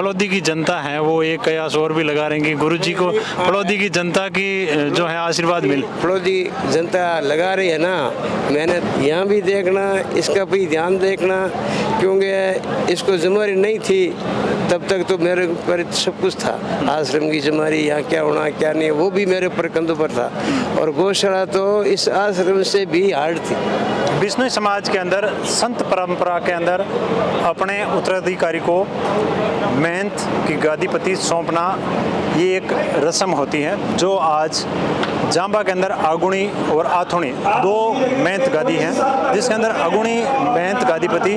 फलोदी की जनता है वो एक कयास और भी लगा रहे हैं कि गुरु जी को फलोदी की जनता की जो है आशीर्वाद मिले। फलोदी जनता लगा रही है ना, मेहनत यहाँ भी देखना, इसका भी ध्यान देखना, क्योंकि इसको जिम्मेदारी नहीं थी तब तक तो मेरे ऊपर सब कुछ था। आश्रम की जिम्मेदारी, यहाँ क्या होना क्या नहीं, वो भी मेरे ऊपर कंधों पर था, और गौशाला तो इस आश्रम से भी हार्ड थी। बिश्नोई समाज के अंदर संत परंपरा के अंदर अपने उत्तराधिकारी को महंत की गादीपति सौंपना ये एक रस्म होती है, जो आज जांबा के अंदर अगुणी और आथुणी दो महंत गादी हैं, जिसके अंदर अगुणी महंत गादीपति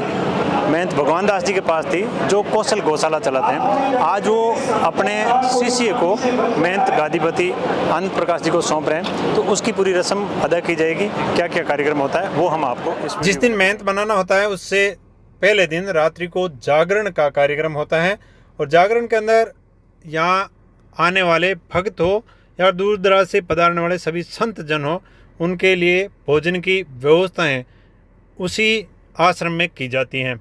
महंत भगवान दास जी के पास थी, जो कौशल गौशाला चलाते हैं। आज वो अपने शिष्य को महंत गादीपति आनंद प्रकाश जी को सौंप रहे हैं, तो उसकी पूरी रस्म अदा की जाएगी। क्या क्या कार्यक्रम होता है वो हम आपको जिस दिन महंत बनाना होता है उससे पहले दिन रात्रि को जागरण का कार्यक्रम होता है, और जागरण के अंदर यहाँ आने वाले भक्त हो या दूर दराज से पधारने वाले सभी संत जन हो, उनके लिए भोजन की व्यवस्थाएं उसी आश्रम में की जाती हैं।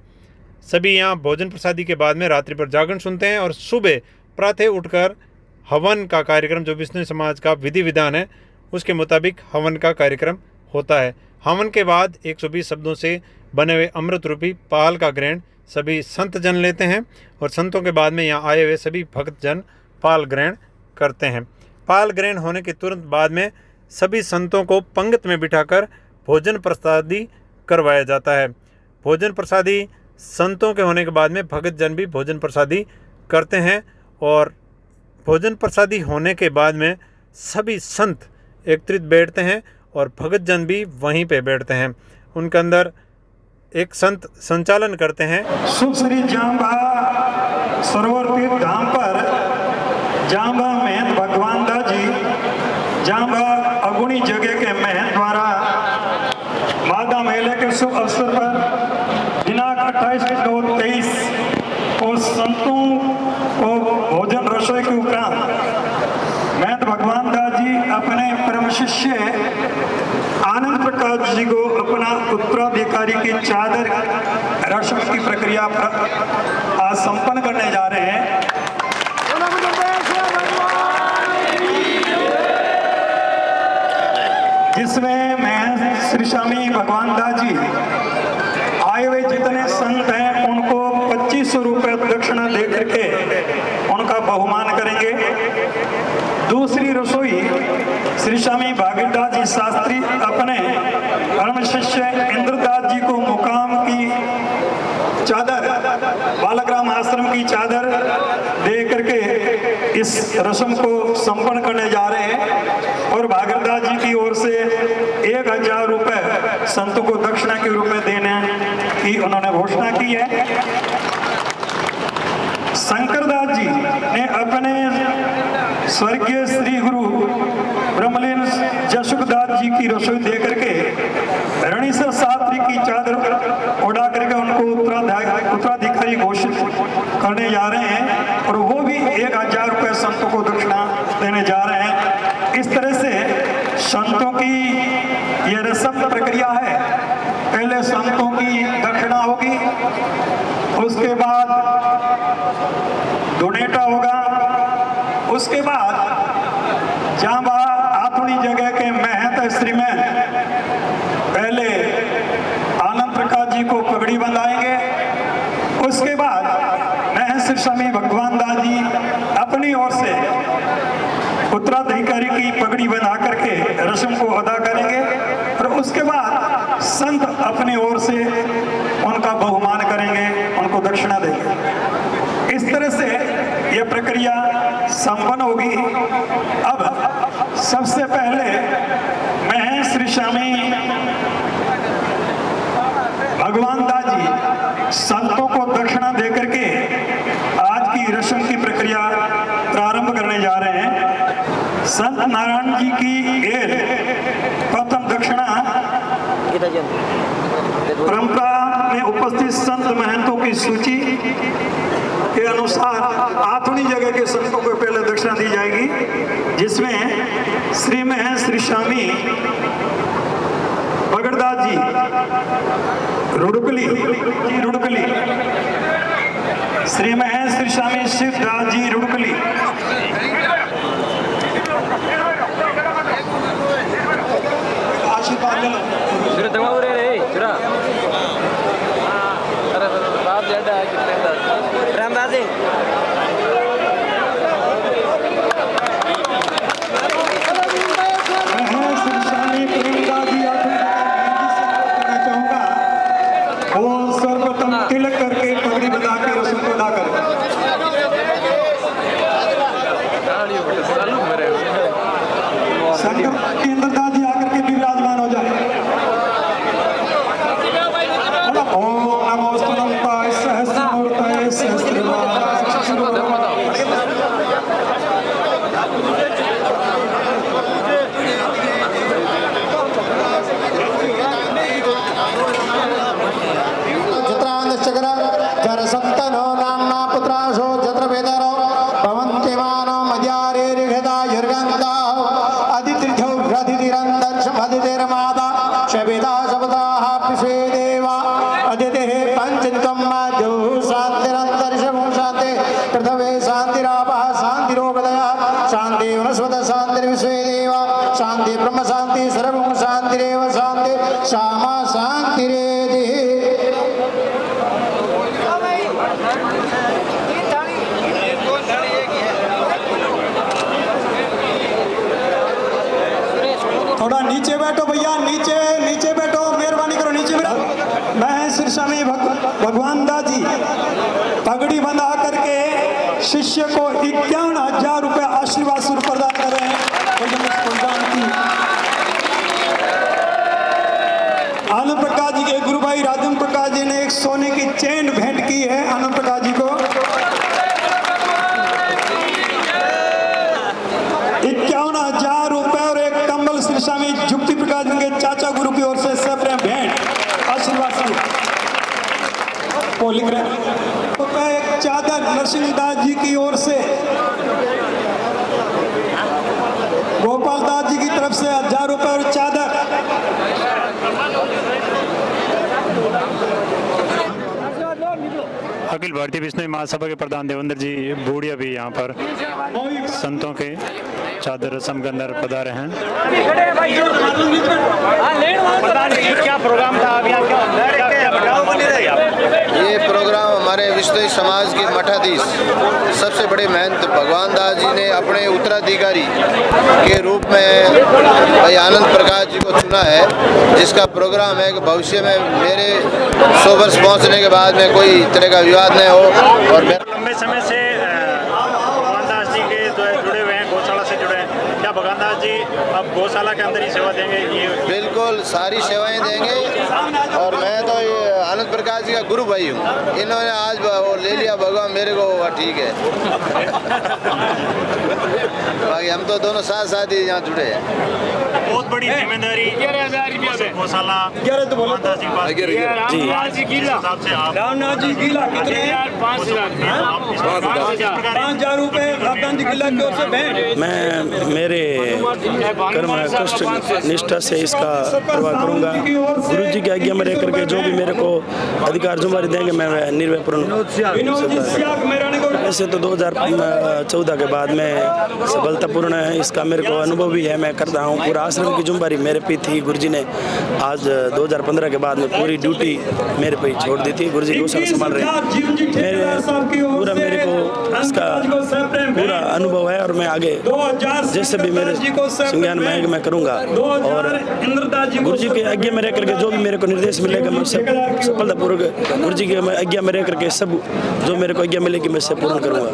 सभी यहाँ भोजन प्रसादी के बाद में रात्रि पर जागरण सुनते हैं, और सुबह प्रातः उठकर हवन का कार्यक्रम, जो बिश्नोई समाज का विधि विधान है उसके मुताबिक हवन का कार्यक्रम होता है। हवन के बाद 120 शब्दों से बने हुए अमृत रूपी पाल का ग्रहण सभी संत जन लेते हैं, और संतों के बाद में यहाँ आए हुए सभी भक्त जन पाल ग्रहण करते हैं। पाल ग्रहण होने के तुरंत बाद में सभी संतों को पंगत में बिठाकर भोजन प्रसादी करवाया जाता है। भोजन प्रसादी संतों के होने के बाद में भगत जन भी भोजन प्रसादी करते हैं, और भोजन प्रसादी होने के बाद में सभी संत एकत्रित बैठते हैं और भगत जन भी वहीं पे बैठते हैं। उनके अंदर एक संत संचालन करते हैं। शुभ श्री जांबा सरोवर तीर्थ धाम पर जांबा महंत भगवान दास जी, जांबा अगुणी जगह के महंत द्वारा माघा मेले के शुभ अवसर पर दिनांक 28/2/23 को संतों को भोजन रसोई के उपरांत महंत भगवान दास जी अपने परम शिष्य आनंद प्रकाश जी को अपना उत्तराधिकारी की चादर रस्म की प्रक्रिया आज संपन्न करने जा रहे हैं। जिसमें मैं श्री स्वामी भगवान दास जी आए हुए जितने संत हैं उनको 2500 रुपये दक्षिणा दे करके उनका बहुमान करेंगे। दूसरी रसोई श्री स्वामी भागीरदास जी शास्त्री अपने परम शिष्य इंद्रदास जी को मुकाम की चादर, बालग्राम आश्रम की चादर दे करके इस रस्म को संपन्न करने जा रहे हैं, और भागीरदास जी की ओर से 1000 रुपये संतों को दक्षिणा के रूप में देने की उन्होंने घोषणा की है। शंकरदास जी ने अपने स्वर्गीय श्री गुरु ब्रह्मलीन जसुखदास जी की रसोई दे करके रणीसर शास्त्री की चादर उड़ा करके उनको उत्तराधिकारी घोषित करने जा रहे हैं, और वो भी 1000 रुपये संतों को दक्षिणा देने जा रहे हैं। इस तरह से संतों की ये रस्म प्रक्रिया है। पहले संतों की दक्षिणा होगी, उसके बाद डोनेटा होगा, उसके बाद जांबा आथुणी जगह के महंत श्रीमैन पहले आनंद प्रकाश जी को पगड़ी बंधाएंगे। उसके बाद महंत श्री स्वामी भगवान दास जी अपनी ओर से उत्तराधिकारी की पगड़ी बंधा करके रस्म को अदा करेंगे, और उसके बाद संत अपनी ओर से उनका बहुमान करेंगे, उनको दक्षिणा देंगे। इस तरह से यह प्रक्रिया संपन्न होगी। अब सबसे पहले मैं श्री स्वामी भगवान दास जी संतों को दक्षिणा देकर के आज की रस्म की प्रक्रिया प्रारंभ करने जा रहे हैं। संत नारायण जी की एल प्रथम दक्षिणा परंपरा में उपस्थित संत महंतों की सूची के अनुसार आथुणी जगह के संतों को पहले दक्षिणा दी जाएगी, जिसमें श्री महंत श्री स्वामी भगड़दास जी रुड़कली श्री महेश श्री स्वामी शिवदास जी रुड़कली। आशीर्वाद ले लो। तिलक करके पगड़ी बजा के रस्म को अदा करें। संगम के अंदर दादी आकर के विराजमान हो जाए। ओम नमो स्तुतंताय सहस्रमूर्तये सहस्रनामाय। शांति ब्रह्म शांति सर्वं शांतिरेव शांति श्यामा शांतिरेधि। थोड़ा नीचे बैठो भैया, नीचे नीचे बैठो, मेहरबानी करो नीचे बैठो। मैं श्री स्वामी भगवान दास जी पगड़ी बंधा करके शिष्य को 51,000 रुपये आशीर्वाद स्वरूप प्रदान कर रहे हैं। आनंद प्रकाश जी के गुरु भाई राजेंद्र प्रकाश जी ने एक सोने की चेन भेंट की है आनंद प्रकाश जी को 51,000 रुपए और एक कंबल श्री स्वामी जुक्ति प्रकाश जी के चाचा गुरु की ओर से सप्रेम भेंट आशीर्वाद वो लिख रहे हैं। एक चादर नरसिंह दास जी की ओर से, गोपाल दास जी की तरफ से 1,000 रुपए और चादर। अखिल भारतीय विष्णु महासभा के प्रधान देवेंद्र जी बूढ़िया भी यहाँ पर संतों के चादर रस्म के अंदर पधारे हैं। क्या प्रोग्राम था अभी ये प्रोग्राम हमारे विश्व समाज के मठाधीश सबसे बड़े महंत भगवान दास जी ने अपने उत्तराधिकारी के रूप में भाई आनंद प्रकाश जी को चुना है, जिसका प्रोग्राम है कि भविष्य में मेरे 100 वर्ष पहुंचने के बाद में कोई तरह का विवाद न हो। और लंबे समय से भगवान दास जी के जुड़े हुए हैं, गौशाला से जुड़े हैं। क्या भगवान दास जी अब गौशाला के अंदर ही सेवा देंगे? ये बिल्कुल सारी सेवाएं देंगे। और मैं तो ये आनंद प्रकाश जी का गुरु भाई हूँ, इन्होंने आज वो ले लिया भगवान मेरे को, ठीक है। बाकी हम तो दोनों साथ साथ ही यहाँ जुड़े हैं। बहुत बड़ी जिम्मेदारी गौशाला भगवान दास जी के हिसाब से आप रामनाथ जी गीला कितने 5,000 रुपए रामनाथ जी गीला की ओर से भेंट। मैं मेरे कर्म कष्ट निष्ठा से इसका परवाह करूंगा। गुरु जी की आज्ञा में रह करके जो भी मेरे को अधिकार जुम्मेदारी देंगे मैं निर्भय पूर्ण। वैसे तो 2014 के बाद में सफलतापूर्ण है, इसका मेरे को अनुभव भी है, मैं करता हूँ। पूरा आश्रम की जुम्मेदारी मेरे पे थी। गुरु जी ने आज 2015 के बाद में पूरी ड्यूटी मेरे पे छोड़ दी थी। गुरु जी गौशाला संभाल रहे हैं। मेरे को इसका पूरा अनुभव है और मैं आगे जैसे भी मेरे संज्ञान में मैं करूँगा। और गुरु जी के आज्ञा में रह करके जो भी मेरे को निर्देश मिलेगा मैं सफलतापूर्वक गुरु जी के आज्ञा में रह करके सब जो मेरे को आज्ञा मिलेगी मैं से पूर्ण करूँगा।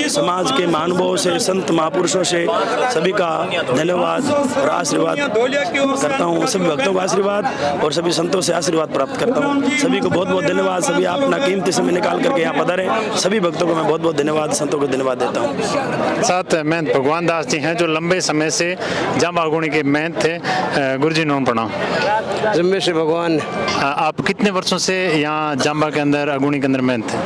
समाज के महानुभावों से, संत महापुरुषों से सभी का धन्यवाद और आशीर्वाद करता हूँ। सभी भक्तों का आशीर्वाद और सभी संतों से आशीर्वाद प्राप्त करता हूँ। सभी को बहुत बहुत धन्यवाद। सभी आप अपना कीमती समय निकाल करके यहाँ पधारे। सभी भक्तों को मैं बहुत बहुत धन्यवाद, संतों को धन्यवाद देता हूँ। साथ महंत भगवान दास जी हैं जो लंबे समय से जांबा अगुणी के महंत थे। गुरु जी नोम प्रणाम। जिम्मे से भगवान। आप कितने वर्षों से यहाँ जांबा के अंदर अगुणी के अंदर महंत थे?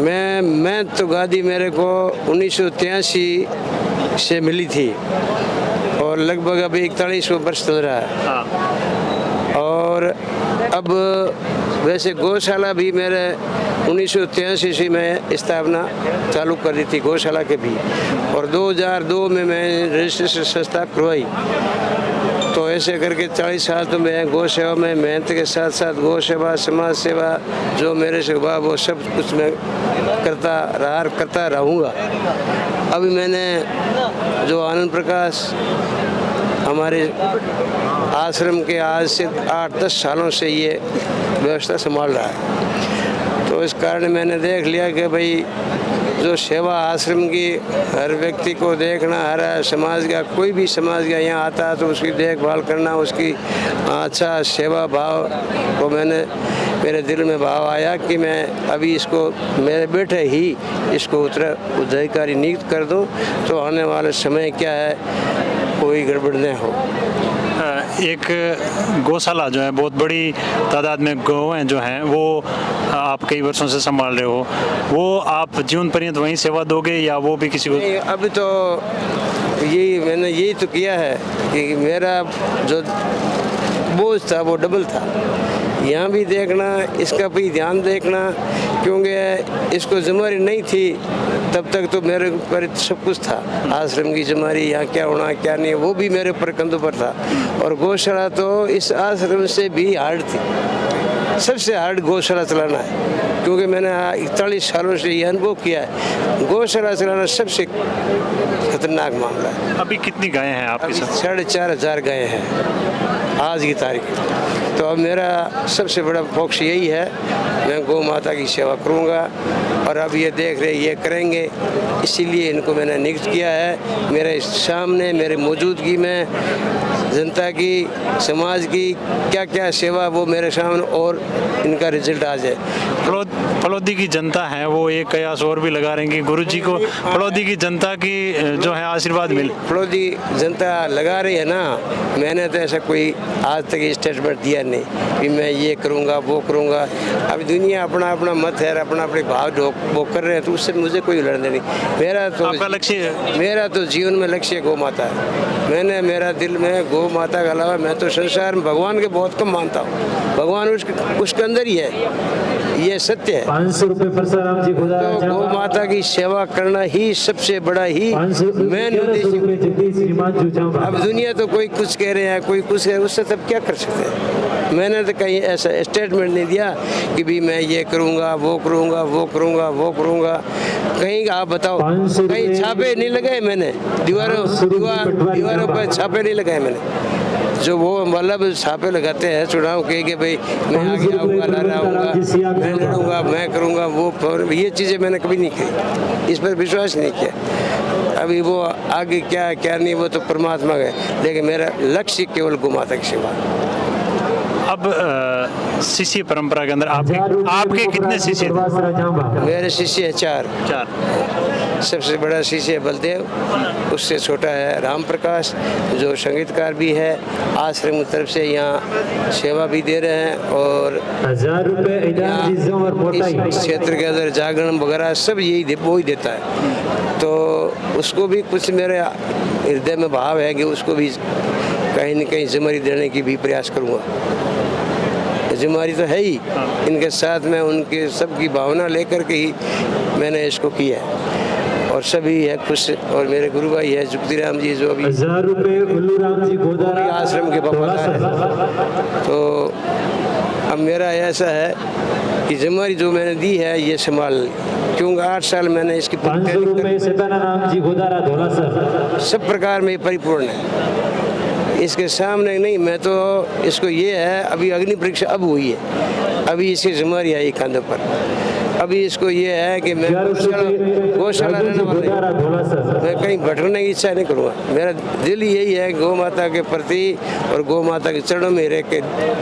मैं तो गादी मेरे को 1983 से मिली थी और लगभग अभी 41 वर्ष चल रहा है। और अब वैसे गौशाला भी मेरे 1983 ईस्वी में स्थापना चालू कर दी थी गौशाला के भी, और 2002 में मैं रजिस्ट्रेशन संस्था करवाई। तो ऐसे करके 40 साल तो मैं गौ सेवा में मेहनत के साथ साथ गौ सेवा, समाज सेवा जो मेरे से हुआ वो सब कुछ मैं करता रहूँगा। अभी मैंने जो आनंद प्रकाश हमारे आश्रम के आज से 8-10 सालों से ये व्यवस्था संभाल रहा है, तो इस कारण मैंने देख लिया कि भाई जो सेवा आश्रम की हर व्यक्ति को देखना, हर समाज का कोई भी समाज का यहाँ आता है तो उसकी देखभाल करना, उसकी अच्छा सेवा भाव को मेरे दिल में भाव आया कि मैं अभी इसको मेरे बेटे ही इसको उत्तराधिकारी नियुक्त कर दूं, तो आने वाले समय क्या है कोई गड़बड़ न हो। एक गौशाला जो है बहुत बड़ी तादाद में गौएं जो हैं वो आप कई वर्षों से संभाल रहे हो, वो आप जीवन पर्यंत वहीं सेवा दोगे या वो भी किसी को? नहीं, अभी तो मैंने यही तो किया है कि मेरा जो बोझ था वो डबल था। यहाँ भी देखना, इसका भी ध्यान देखना, क्योंकि इसको जिम्मेदारी नहीं थी तब तक तो मेरे ऊपर सब कुछ था। आश्रम की जिम्मेदारी, यहाँ क्या होना क्या नहीं, वो भी मेरे ऊपर कंधों पर था। और गौशाला तो इस आश्रम से भी हार्ड थी, सबसे हार्ड गौशाला चलाना है, क्योंकि मैंने 41 सालों से ये अनुभव किया है। गौशाला चलाना सबसे खतरनाक मामला है। अभी कितनी गायें हैं आपके साथ? 4,500 गायें हैं आज की तारीख। तो अब मेरा सबसे बड़ा फोकस यही है, मैं गौ माता की सेवा करूँगा, और अब ये देख रहे ये करेंगे, इसीलिए इनको मैंने नियुक्त किया है। मेरे सामने मेरे मौजूदगी में जनता की, समाज की क्या क्या सेवा वो मेरे सामने और इनका रिजल्ट आ जाए। फलोदी की जनता है वो एक कयास और भी लगा रहे हैं कि गुरु जी को फलोदी की जनता की जो है आशीर्वाद मिले। फलोदी जनता लगा रही है ना, मैंने तो ऐसा कोई आज तक स्टेटमेंट दिया नहीं कि मैं ये करूँगा वो करूँगा। अभी दुनिया अपना अपना मत है, अपना अपने भाव वो कर रहे हैं, तो उससे मुझे कोई लड़ने नहीं। मेरा तो जीवन में लक्ष्य गौ माता है। मेरा दिल में गौ माता के अलावा मैं तो संसार में भगवान के बहुत कम मानता हूँ। भगवान उसके अंदर ही है, ये सत्य है। 500 रुपए परशुराम जी खुदा तो गौ माता की सेवा करना ही सबसे बड़ा ही मेन उद्देश्य। अब दुनिया तो कोई कुछ कह रहे हैं, कोई कुछ है, उससे तब क्या कर सकते हैं। मैंने तो कहीं ऐसा स्टेटमेंट नहीं दिया कि भी मैं ये करूँगा वो करूँगा वो करूँगा वो करूँगा। कहीं आप बताओ, कहीं छापे नहीं लगाए मैंने, दीवारों पर छापे नहीं लगाए मैंने। जो वो मतलब छापे लगाते हैं चुनाव के कि भाई मैं आगे आऊँगा, मैं लड़ूंगा, मैं करूँगा वो, ये चीज़ें मैंने कभी नहीं की, इस पर विश्वास नहीं किया। अभी वो आगे क्या क्या नहीं वो तो परमात्मा का है, लेकिन मेरा लक्ष्य केवल गौ माता की सेवा। अब शिष्य परंपरा के अंदर आपके कितने शिष्य थे? मेरे शिष्य है चार। सबसे बड़ा शिष्य है बलदेव, उससे छोटा है राम प्रकाश जो संगीतकार भी है, आश्रम की तरफ से यहाँ सेवा भी दे रहे हैं, और 1000 रुपए इस क्षेत्र के अंदर जागरण वगैरह सब वो ही देता है। तो उसको भी कुछ मेरे हृदय में भाव है कि उसको भी कहीं न कहीं जिम्मेदारी देने की भी प्रयास करूँगा। जिम्मेदारी तो है ही, इनके साथ में उनके सबकी भावना लेकर के ही मैंने इसको किया है, और सभी है खुश। और मेरे गुरु भाई है जुक्तिराम जी जो अभी 1000 रुपए उल्लूराम जी गोदारा आश्रम के वफादार है। तो अब मेरा ऐसा है कि जिम्मेदारी जो मैंने दी है ये संभाल, क्योंकि 8 साल मैंने इसकी 500 रुपए सीताराम जी गोदारा धोला सर सब प्रकार में परिपूर्ण है। इसके सामने नहीं, मैं तो इसको ये है, अभी अग्नि परीक्षा अब हुई है, अभी इसकी जिम्मेदारी आई कंधों पर। अभी इसको ये है कि मैं गौशाला रहने वाला, मैं कहीं भटकने की इच्छा नहीं करूँगा। मेरा दिल यही है गौ माता के प्रति और गौ माता के चरणों में रह के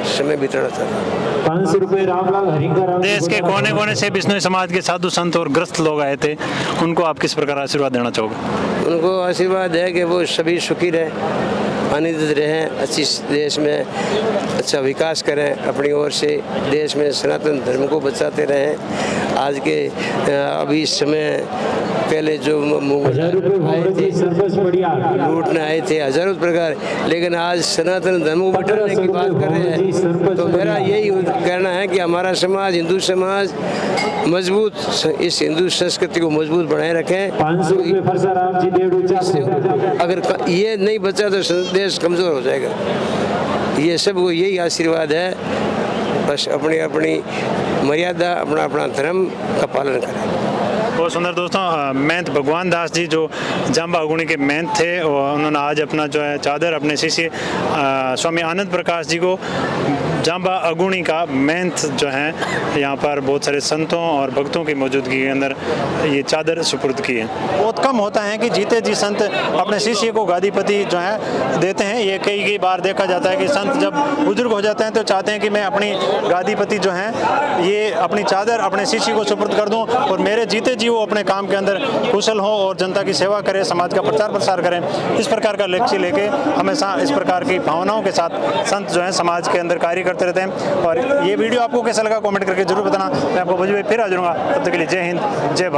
समय बिताना चाहता हूँ। 500 रुपए रामलाल हरिंगा। देश के कोने कोने से बिश्नोई समाज के साधु संत और ग्रस्त लोग आए थे, उनको आप किस प्रकार आशीर्वाद देना चाहोगे? उनको आशीर्वाद है कि वो सभी सुखी रहे, आनंदित रहें, अच्छी देश में अच्छा विकास करें, अपनी ओर से देश में सनातन धर्म को बचाते रहें। आज के अभी इस समय पहले जो आए थे लूटने आए थे हजारों प्रकार, लेकिन आज सनातन धर्म को बचाने की बात कर रहे हैं। तो मेरा यही कहना है कि हमारा समाज, हिंदू समाज मजबूत, इस हिंदू संस्कृति को मजबूत बनाए रखें। अगर ये नहीं बचा तो देश कमज़ोर हो जाएगा। ये सबको यही आशीर्वाद है, बस अपनी अपनी मर्यादा, अपना अपना धर्म का पालन करें। बहुत सुंदर दोस्तों, महंत भगवान दास जी जो जाम्बा अगुणी के महंत थे, और उन्होंने आज अपना जो है चादर अपने शिष्य स्वामी आनंद प्रकाश जी को जाम्बा अगुणी का महंत जो है यहाँ पर बहुत सारे संतों और भक्तों की मौजूदगी के अंदर ये चादर सुपुर्द की है। बहुत कम होता है कि जीते जी संत अपने शिष्य को गादीपति जो है देते हैं। ये कई बार देखा जाता है कि संत जब बुजुर्ग हो जाते हैं तो चाहते हैं कि मैं अपनी गादीपति जो है ये अपनी चादर अपने शिष्य को सुपुर्द कर दूं और मेरे जीते जी वो अपने काम के अंदर कुशल हो और जनता की सेवा करें, समाज का प्रचार प्रसार करें। इस प्रकार का लक्ष्य लेके हमेशा इस प्रकार की भावनाओं के साथ संत जो है समाज के अंदर कार्य करते रहते हैं। और ये वीडियो आपको कैसा लगा कमेंट करके जरूर बताना। मैं आपको फिर हाजिर होऊंगा, तब तक के लिए जय हिंद, जय भारत।